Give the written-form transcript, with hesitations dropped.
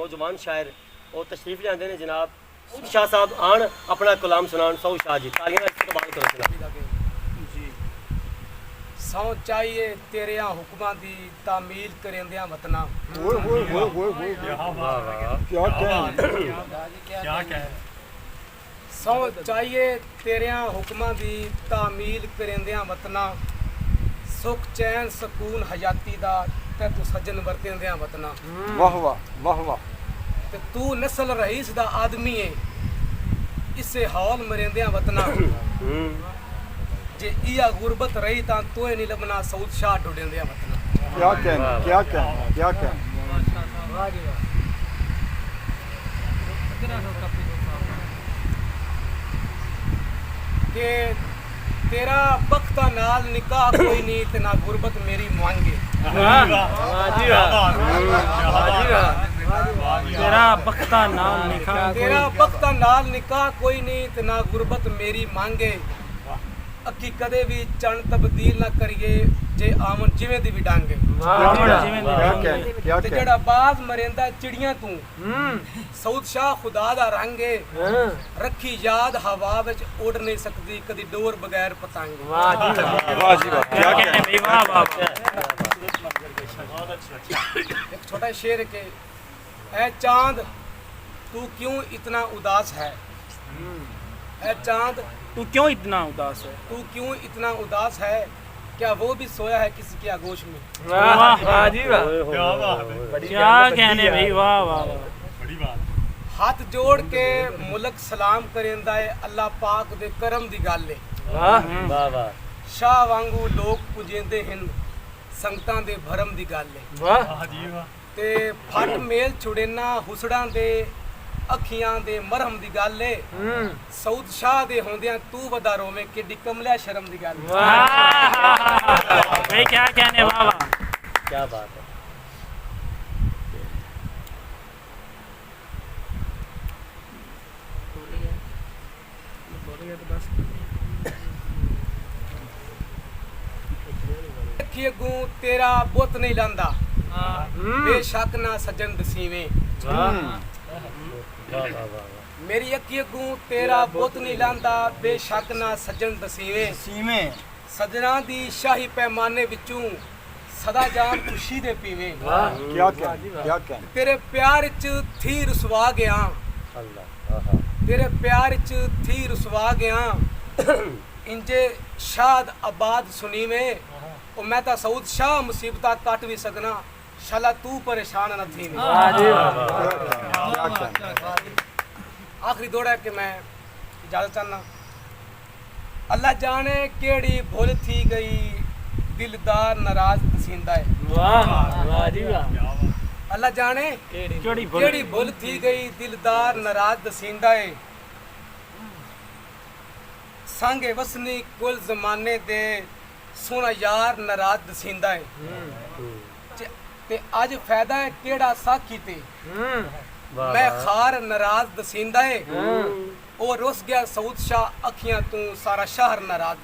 नौजवान शायर और तशरीफ लाते हैं जनाब शाह साहब आन अपना कलाम सुनान। सौ शाह जी तालियां इस्तेमाल करो जी। सौ चाहिए तेरे हुक्मां दी तामील करेंदियां वतना। सौ चाहिए तेरे हुक्मां दी तामील करेंदियां वतना। सुख चैन सकून हयाती दा ते तू सज्जन वरतेंदियां वतना। वाह वाह वाह वाह। ते तू नस्ल रईस दा आदमी है इसे हौल मरेंदियां वतना। जे इया गुरबत रही तां तोए नहीं लबना सऊद शाह ढूंढेंदियां वतना। क्या कहना क्या कहना क्या कहना। के तेरा बख्ता नाल निकाह कोई नहीं ते ना गुरबत मेरी मांगे। तेरा बख्ता नाल निकाह कोई नहीं ते ना गुरबत मेरी मांगे। अखी कदे भी चण तब्दील ना करिए जे आवन जिवें दी भी डांगे। ते जेड़ा बाज मरेंदा चिड़ियां तू सऊद शाह खुदा दा रंगे। रखी याद हवा विच उड़ नहीं सकदी कदी डोर बगैर पतंग। वाह जी वाह क्या कहना भाई वाह वाह। एक छोटा शेर के ऐ चांद तू क्यों इतना उदास है। ऐ चांद तू क्यों इतना उदास है। तू क्यों इतना उदास है। क्या वो भी सोया है किसी की आगोश में। वाह जी वाह क्या कहने भाई वाह वाह बड़ी बात। हाथ जोड़ के मुल्क सलाम करेंदा है अल्लाह पाक दे करम दी गल है। वाह वाह। शाह वांगू लोग पुजेंदे हन संगतां दे भरम दी गल है। वाह जी वाह। ते फट मेल छुड़ेना हुसड़ां दे अखियां दे मरहम दी गल है। सऊद शाह दे होंदियां तू वदा रोवे केडी कमला शर्म दी गल है। भाई क्या कहने वाह वाह क्या बात है। अगू तेरा बुत नहीं लांदा बेशक ना सज्जन दसीवें। मेरी अखी अगू तेरा बुत नहीं लांदा बेशक ना सज्जन दसीवें। सजना दी शाही पैमाने विचों सदा जान खुशी दे पीवें। क्या कहना क्या कहना। तेरे प्यार च थी रुसवा गया। तेरे प्यार च थी रुसवा गया। इंजे शाद आबाद सुनीवें। ओ मैं ता सऊद शाह मुसीबता कट भी सकना शाला तू परेशान न थी। आखिरी दौड़ा है कि मैं इजाजत चाहना। अल्लाह जाने केड़ी भूल थी गई दिलदार नाराज पसींदा है। अल्लाह जाने केड़ी भूल थी गई दिलदार नाराज दसींदा है। संगे वसनी कुल जमाने दे सोना यार नाराज दसींदा है। ते अज फायदा है केड़ा साखी ते मैं खार नाराज दसींदा है। ओ रुस गया सऊद शाह अखियां तू सारा शहर नाराज।